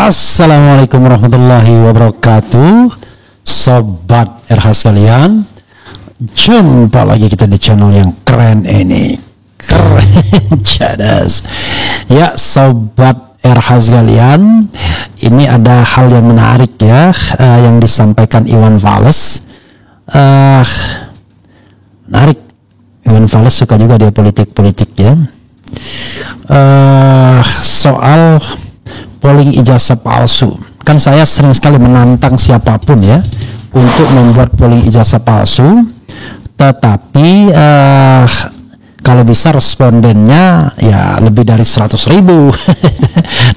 Assalamualaikum warahmatullahi wabarakatuh, sobat RH sekalian. Jumpa lagi kita di channel yang keren ini, keren cadas. Ya sobat RH sekalian, ini ada hal yang menarik ya, yang disampaikan Iwan Fals. Menarik, Iwan Fals suka juga dia politik ya. Soal polling ijazah palsu, kan saya sering sekali menantang siapapun ya untuk membuat polling ijazah palsu, tetapi kalau bisa respondennya ya lebih dari 100.000.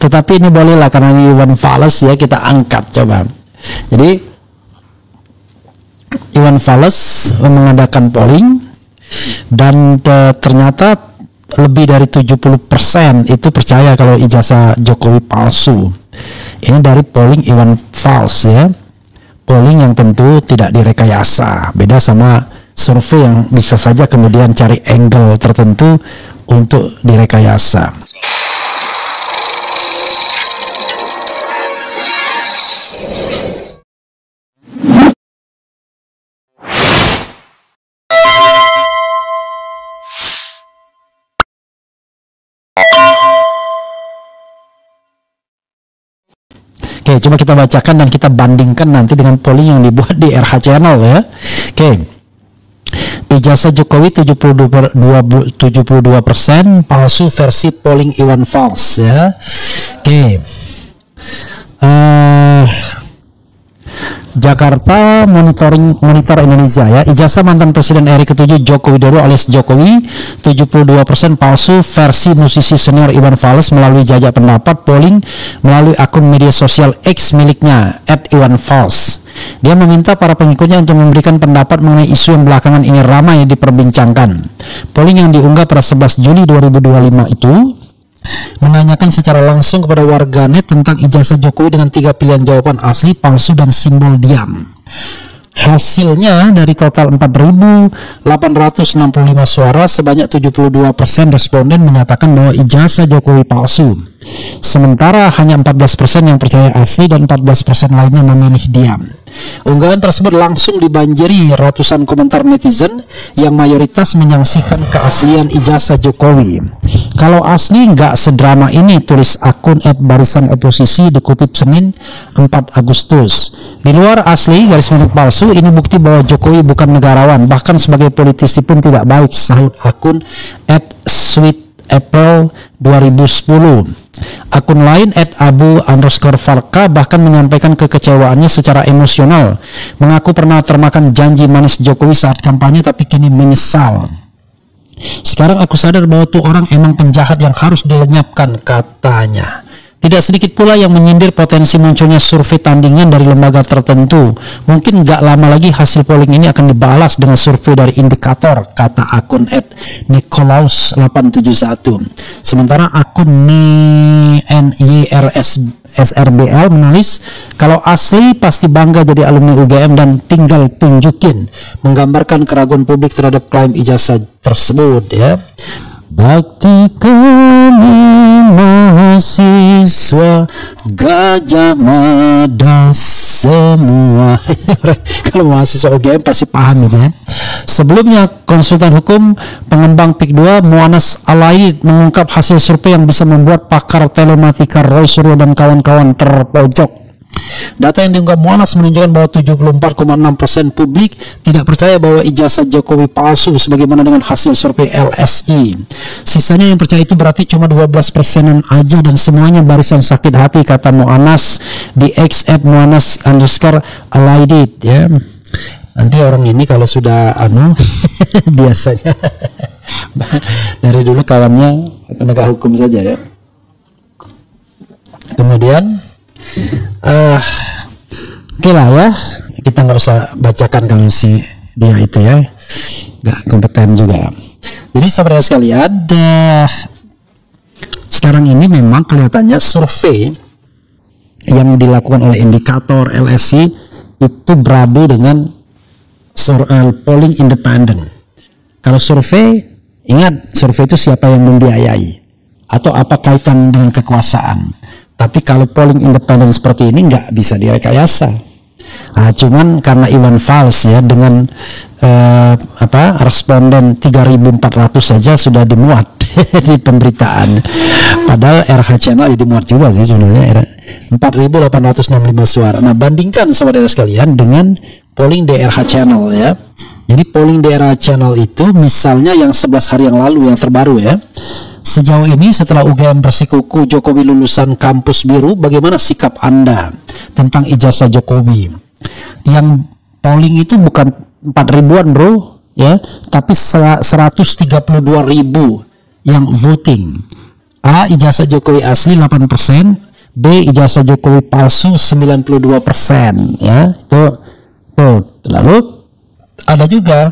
Tetapi ini bolehlah karena Iwan Fals ya, kita angkat coba. Jadi Iwan Fals mengadakan polling dan ternyata lebih dari 70% itu percaya kalau ijazah Jokowi palsu. Ini dari polling Iwan Fals ya, polling yang tentu tidak direkayasa, beda sama survei yang bisa saja kemudian cari angle tertentu untuk direkayasa. Oke, coba kita bacakan dan kita bandingkan nanti dengan polling yang dibuat di RH Channel ya. Oke, ijazah Jokowi 72% palsu versi polling Iwan Fals ya. Oke, Jakarta Monitor Indonesia ya, ijazah mantan Presiden RI ke-7 Joko Widodo alias Jokowi 72% palsu versi musisi senior Iwan Fals melalui jajak pendapat polling melalui akun media sosial X miliknya @IwanFals. Dia meminta para pengikutnya untuk memberikan pendapat mengenai isu yang belakangan ini ramai diperbincangkan. Polling yang diunggah pada 11 Juli 2025 itu menanyakan secara langsung kepada warganet tentang ijazah Jokowi dengan 3 pilihan jawaban asli, palsu, dan simbol diam. Hasilnya dari total 4.865 suara, sebanyak 72% responden menyatakan bahwa ijazah Jokowi palsu. Sementara hanya 14% yang percaya asli dan 14% lainnya memilih diam. Unggahan tersebut langsung dibanjiri ratusan komentar netizen yang mayoritas menyaksikan keaslian ijazah Jokowi. Kalau asli nggak sedrama ini, tulis akun @barisan oposisi dikutip Senin 4 Agustus. Di luar asli garis miring palsu, ini bukti bahwa Jokowi bukan negarawan, bahkan sebagai politisi pun tidak baik, sahut akun @sweetapril 2010. Akun lain @abu_farka bahkan menyampaikan kekecewaannya secara emosional, mengaku pernah termakan janji manis Jokowi saat kampanye tapi kini menyesal. Sekarang aku sadar bahwa tuh orang emang penjahat yang harus dilenyapkan, katanya. Tidak sedikit pula yang menyindir potensi munculnya survei tandingan dari lembaga tertentu. Mungkin gak lama lagi hasil polling ini akan dibalas dengan survei dari indikator, kata akun @Nikolaus871. Sementara akun NYRSRBL menulis, kalau asli pasti bangga jadi alumni UGM dan tinggal tunjukin, menggambarkan keraguan publik terhadap klaim ijazah tersebut ya. Bakti kami mahasiswa Gajah Mada semua. Kalau mahasiswa UGM pasti paham itu ya. Sebelumnya konsultan hukum pengembang PIK 2 Muanas Alaid mengungkap hasil survei yang bisa membuat pakar telematika Roy Suryo dan kawan-kawan terpojok. Data yang diunggah Muanas menunjukkan bahwa 74,6% publik tidak percaya bahwa ijazah Jokowi palsu sebagaimana dengan hasil survei LSI. Sisanya yang percaya itu berarti cuma 12%-an aja dan semuanya barisan sakit hati, kata Muanas di X @muanas_alaidit ya. Nanti orang ini kalau sudah biasanya dari dulu kawannya penegak hukum saja ya. Kemudian oke lah ya, kita nggak usah bacakan kalau si dia itu ya nggak kompeten juga. Jadi saudara sekalian, sekarang ini memang kelihatannya survei yang dilakukan oleh indikator LSI itu beradu dengan polling independen. Kalau survei, ingat survei itu siapa yang membiayai atau apa kaitan dengan kekuasaan. Tapi kalau polling independen seperti ini nggak bisa direkayasa. Nah, cuman karena Iwan Fals ya dengan responden 3.400 saja sudah dimuat di pemberitaan. Padahal RH Channel dimuat juga sih sebenarnya 4.865 suara. Nah, bandingkan saudara sekalian dengan polling DRH Channel ya. Jadi polling DRH Channel itu misalnya yang 11 hari yang lalu yang terbaru ya. Sejauh ini setelah UGM bersikuku Jokowi lulusan kampus biru, bagaimana sikap Anda tentang ijazah Jokowi? Yang polling itu bukan 4.000-an bro ya, tapi 132.000 yang voting. A. Ijazah Jokowi asli 8%, B. Ijazah Jokowi palsu 92% ya. Tuh. Lalu ada juga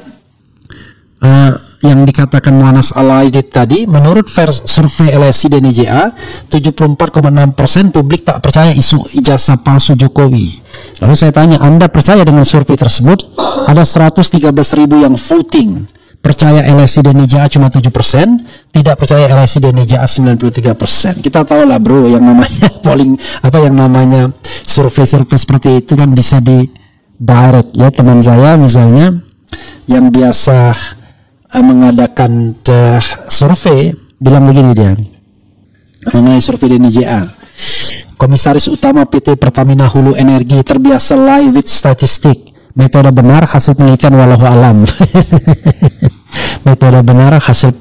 yang dikatakan Muanas Alaidit tadi, menurut survei LSI dan IJA 74,6% publik tak percaya isu ijazah palsu Jokowi. Lalu saya tanya, Anda percaya dengan survei tersebut? Ada 113.000 yang voting, percaya LSI dan IJA cuma 7%, tidak percaya LSI dan IJA 93%. Kita tahu lah bro, yang namanya polling yang namanya survei-survei seperti itu kan bisa di direct ya. Teman saya misalnya yang biasa mengadakan survei bilang begini, dia mengenai survei di IJA, Komisaris Utama PT Pertamina Hulu Energi terbiasa lie with statistik, metode benar hasil penelitian walau alam. Metode benar hasil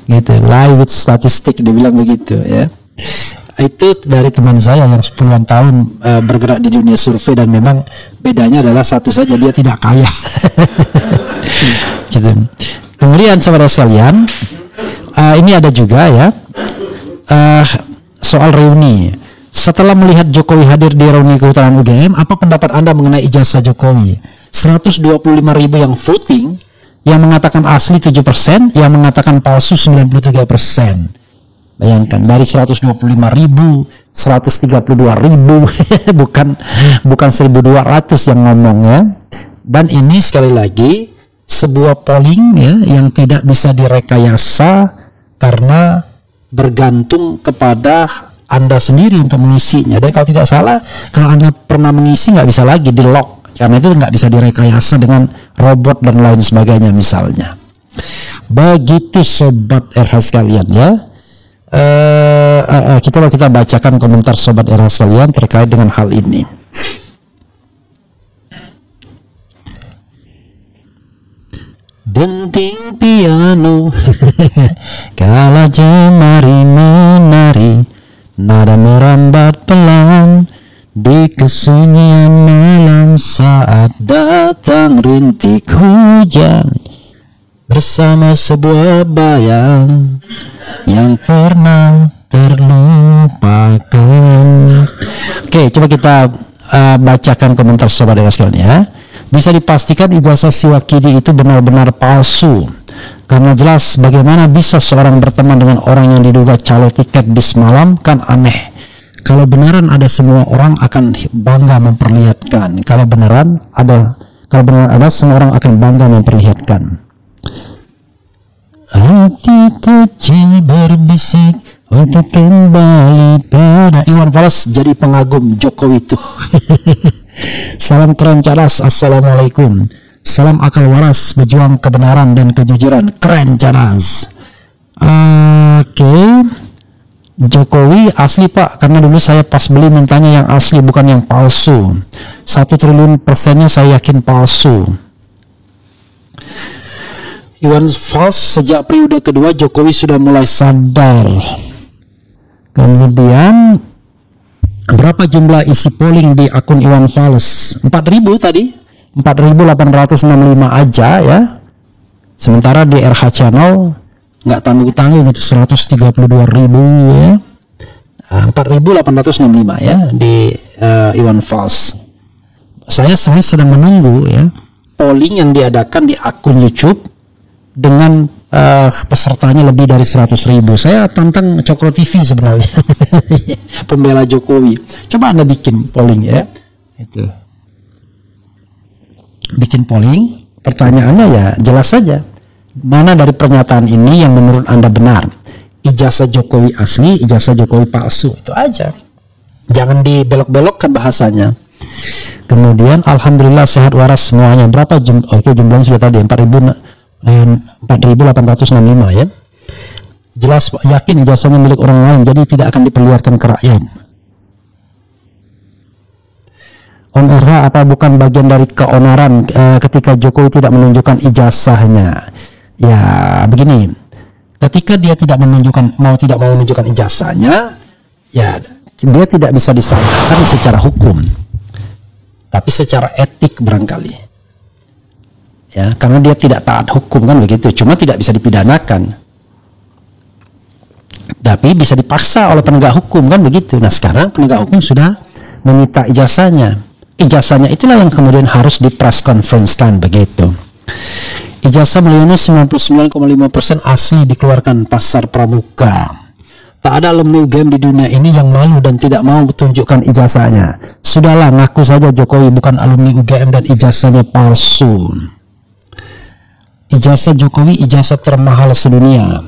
gitu, lie with statistik, dia bilang begitu ya. Itu dari teman saya yang 10-an tahun bergerak di dunia survei, dan memang bedanya adalah satu saja, dia tidak kaya. Gitu. Kemudian saudara sekalian, ini ada juga ya soal reuni. Setelah melihat Jokowi hadir di reuni kehutanan UGM, apa pendapat Anda mengenai ijazah Jokowi? 125.000 yang voting, yang mengatakan asli 7%, yang mengatakan palsu 93%. Bayangkan dari 125.000, 132.000 bukan 1.200 yang ngomong ya. Dan ini sekali lagi sebuah polling ya yang tidak bisa direkayasa karena bergantung kepada Anda sendiri untuk mengisinya. Dan kalau tidak salah, kalau Anda pernah mengisi nggak bisa lagi di lock, karena itu nggak bisa direkayasa dengan robot dan lain sebagainya misalnya. Begitu sobat RH sekalian ya. Kita bacakan komentar sobat RH sekalian terkait dengan hal ini. Denting piano kala jemari menari, nada merambat pelan di kesunyian malam saat datang rintik hujan, bersama sebuah bayang yang pernah terlupakan. Oke, coba kita bacakan komentar sobat RH sekalian ya. Bisa dipastikan ijazah Siwakidi itu benar-benar palsu, karena jelas bagaimana bisa seorang berteman dengan orang yang diduga calo tiket bis malam, kan aneh. Kalau beneran ada, semua orang akan bangga memperlihatkan. Kalau beneran ada semua orang akan bangga memperlihatkan. Hati kecil berbisik untuk kembali pada Iwan Fals jadi pengagum Jokowi tuh. Salam keren cadas, assalamualaikum. Salam akal waras, berjuang kebenaran dan kejujuran, keren cadas. Oke. Jokowi asli pak, karena dulu saya pas beli mintanya yang asli bukan yang palsu. 1 triliun persennya saya yakin palsu. Iwan Fals sejak periode kedua Jokowi sudah mulai sadar. Kemudian berapa jumlah isi polling di akun Iwan Fals? 4.000 tadi, 4.865 aja ya. Sementara di RH Channel nggak tanggung-tanggung itu 132.000 ya. 4.865 ya di Iwan Fals. Saya sedang menunggu ya polling yang diadakan di akun YouTube dengan pesertanya lebih dari 100.000. Saya tantang Cokro TV sebenarnya. Pembela Jokowi. Coba Anda bikin polling ya. Itu. Bikin polling, pertanyaannya ya jelas saja. Mana dari pernyataan ini yang menurut Anda benar? ijazah Jokowi asli, ijazah Jokowi palsu, itu aja. Jangan dibelok-belokkan bahasanya. Kemudian alhamdulillah sehat waras semuanya. Berapa jumlahnya sudah tadi 4.865 ya. Jelas yakin ijazahnya milik orang lain, jadi tidak akan diperlihatkan ke rakyat. On RH apa bukan bagian dari keonaran ketika Jokowi tidak menunjukkan ijazahnya? Ya begini, ketika dia tidak menunjukkan tidak mau menunjukkan ijazahnya, ya dia tidak bisa disalahkan secara hukum, tapi secara etik barangkali. Ya, karena dia tidak taat hukum kan begitu, cuma tidak bisa dipidanakan. Tapi bisa dipaksa oleh penegak hukum kan begitu. Nah sekarang penegak hukum sudah menyita ijazahnya. Ijazahnya itulah yang kemudian harus di press conference kan begitu. Ijazah Mulyono 99,5% asli dikeluarkan pasar pramuka. Tak ada alumni UGM di dunia ini yang malu dan tidak mau tunjukkan ijazahnya. Sudahlah, ngaku saja Jokowi bukan alumni UGM dan ijazahnya palsu. Ijazah Jokowi ijazah termahal sedunia.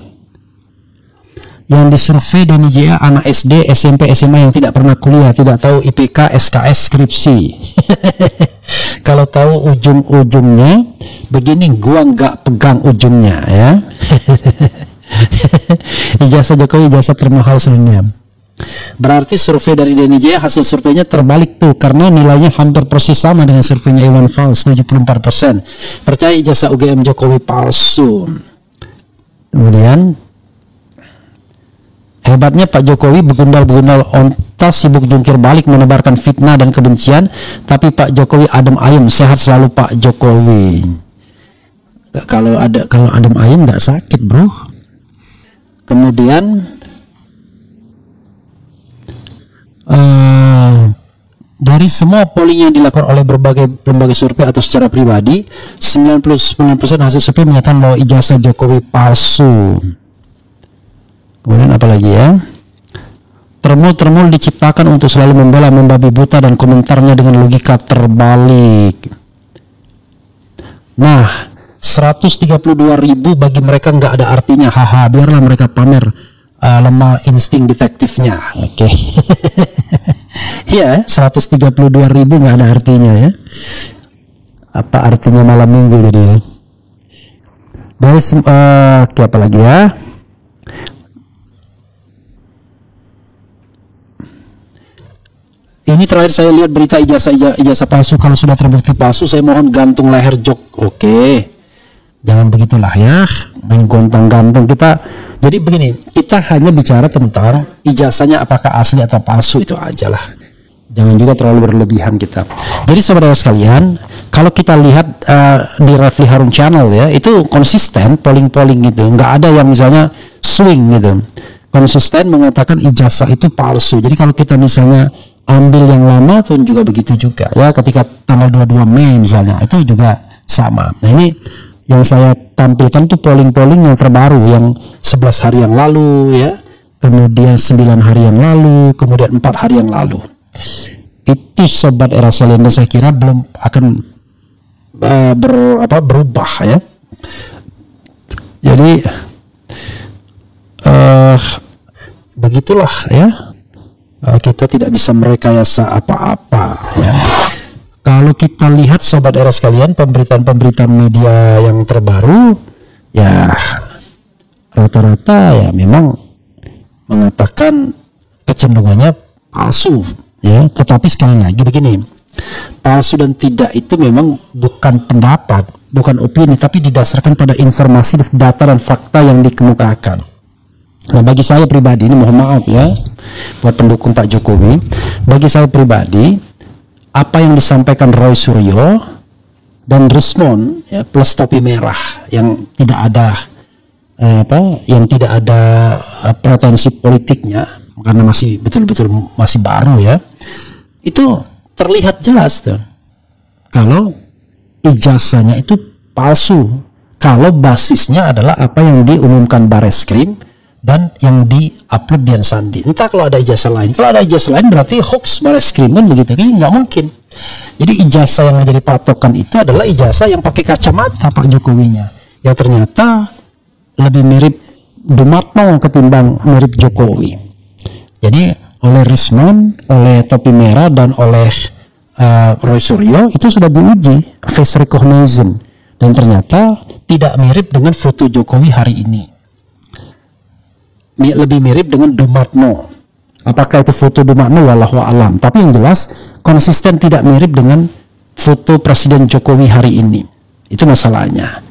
Yang disurvei Denny Jaya anak SD, SMP, SMA yang tidak pernah kuliah, tidak tahu IPK, SKS, skripsi. Kalau tahu ujung-ujungnya begini, gua nggak pegang ujungnya ya. Ijazah Jokowi ijazah termahal sedunia. Berarti survei dari Denny Jaya hasil surveinya terbalik tuh, karena nilainya hampir persis sama dengan surveinya Iwan Fals 74%. Percaya ijazah UGM Jokowi palsu. Kemudian hebatnya Pak Jokowi begundal-begundal ontas, sibuk jungkir balik menebarkan fitnah dan kebencian, tapi Pak Jokowi adem ayem, sehat selalu Pak Jokowi. Kalau adem ayem nggak sakit bro. Kemudian dari semua polling yang dilakukan oleh berbagai lembaga survei atau secara pribadi, 99% hasil survei menyatakan bahwa ijazah Jokowi palsu. Kemudian apa lagi ya? Termul diciptakan untuk selalu membela membabi buta dan komentarnya dengan logika terbalik. Nah, 132.000 bagi mereka nggak ada artinya. Haha, biarlah mereka pamer lemah insting detektifnya. Oke. Iya, 132.000 nggak ada artinya ya. Apa artinya malam minggu jadi ya? Dari apa lagi ya? Ini terakhir saya lihat berita ijazah palsu. Kalau sudah terbukti palsu, saya mohon gantung leher jok. Oke, jangan begitulah ya, main gontang-gantung kita. Jadi begini, kita hanya bicara tentang ijazahnya apakah asli atau palsu, itu aja lah. Jangan juga terlalu berlebihan kita. Jadi saudara sekalian, kalau kita lihat di Refli Harun Channel ya, itu konsisten polling gitu, nggak ada yang misalnya swing gitu. Konsisten mengatakan ijazah itu palsu. Jadi kalau kita misalnya ambil yang lama tuh juga begitu juga ya, ketika tanggal 22 Mei misalnya itu juga sama. Nah ini yang saya tampilkan tuh polling-polling yang terbaru yang 11 hari yang lalu ya, kemudian 9 hari yang lalu, kemudian 4 hari yang lalu. Itu sobat era sekalian, dan saya kira belum akan berubah ya. Jadi begitulah ya. Kita tidak bisa merekayasa apa-apa ya. Kalau kita lihat sobat era sekalian, pemberitaan-pemberitaan media yang terbaru ya rata-rata ya memang mengatakan kecenderungannya palsu ya. Tetapi sekali lagi begini, palsu dan tidak itu memang bukan pendapat, bukan opini, tapi didasarkan pada informasi, data dan fakta yang dikemukakan. Nah bagi saya pribadi, ini mohon maaf ya buat pendukung Pak Jokowi, bagi saya pribadi apa yang disampaikan Roy Suryo dan Rismon ya, plus topi merah yang tidak ada pretensi politiknya karena masih betul-betul masih baru ya, itu terlihat jelas tuh kalau ijazahnya itu palsu, kalau basisnya adalah apa yang diumumkan Bareskrim dan yang di-upload Dian Sandi. Entah kalau ada ijazah lain. Kalau ada ijazah lain berarti hoax Bareskrim kan begitu. Kayaknya nggak mungkin. Jadi ijazah yang menjadi patokan itu adalah ijazah yang pakai kacamata Pak Jokowinya, yang ternyata lebih mirip Dumatno ketimbang mirip Jokowi. Jadi oleh Rismond, oleh Topi Merah, dan oleh Roy Suryo itu sudah diuji face recognition, dan ternyata tidak mirip dengan foto Jokowi hari ini. Lebih mirip dengan Dumatno. Apakah itu foto Dumatno? Wallahu alam. Tapi yang jelas konsisten tidak mirip dengan foto Presiden Jokowi hari ini. Itu masalahnya.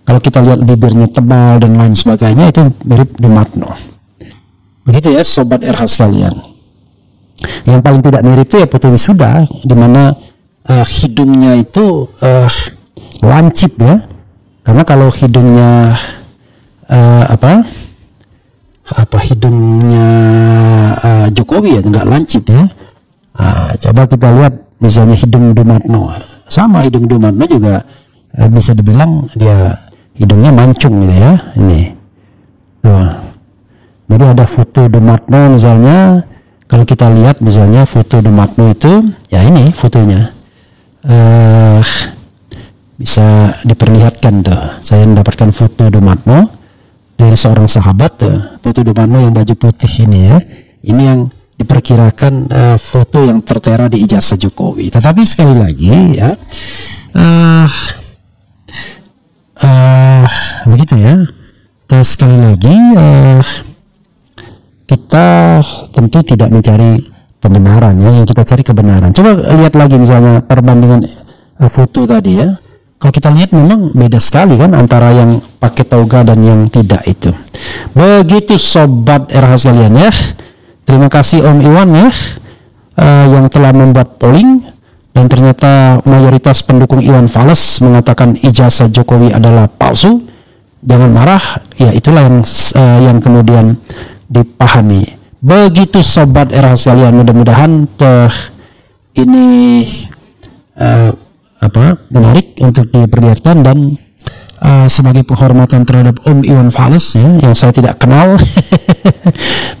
Kalau kita lihat bibirnya tebal dan lain sebagainya, itu mirip Dumatno. Begitu ya sobat RH sekalian. Yang paling tidak mirip itu ya foto wisuda, di mana hidungnya itu lancip ya. Karena kalau hidungnya hidungnya Jokowi ya nggak lancip ya. Coba kita lihat misalnya hidung Dumatno, sama hidung Dumatno juga bisa dibilang dia hidungnya mancung gitu ya. Ini tuh. Jadi ada foto Dumatno misalnya, kalau kita lihat misalnya foto Dumatno itu ya ini fotonya, bisa diperlihatkan tuh. Saya mendapatkan foto Dumatno dari seorang sahabat tuh, foto Dumatno yang baju putih ini ya. Ini yang diperkirakan foto yang tertera di ijazah Jokowi. Tetapi sekali lagi ya, begitu ya. Terus sekali lagi kita tentu tidak mencari pembenaran ya, yang kita cari kebenaran. Coba lihat lagi misalnya perbandingan foto tadi ya. Kalau kita lihat memang beda sekali kan antara yang pakai toga dan yang tidak itu. Begitu sobat RH sekalian ya. Terima kasih Om Iwan ya, yang telah membuat polling, dan ternyata mayoritas pendukung Iwan Fals mengatakan ijazah Jokowi adalah palsu. Jangan marah, ya itulah yang kemudian dipahami. Begitu sobat RH sekalian, mudah-mudahan ini menarik untuk diperlihatkan, dan sebagai penghormatan terhadap Om Iwan Fals ya, yang saya tidak kenal.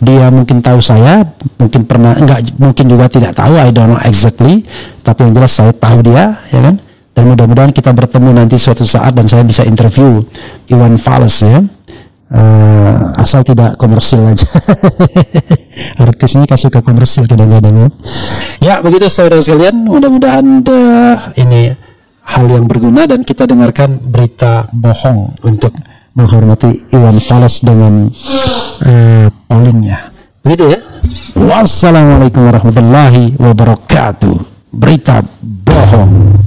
Dia mungkin tahu saya, mungkin pernah, mungkin juga tidak tahu, I don't know exactly, tapi yang jelas saya tahu dia ya kan. Dan mudah-mudahan kita bertemu nanti suatu saat dan saya bisa interview Iwan Fals ya. Asal tidak komersil aja. Artis ini kasih ke komersil kadang-kadang ya. Begitu saudara sekalian, mudah-mudahan ini hal yang berguna dan kita dengarkan berita bohong untuk menghormati Iwan Fals dengan pollingnya. Begitu ya. Wassalamualaikum warahmatullahi wabarakatuh. Berita bohong.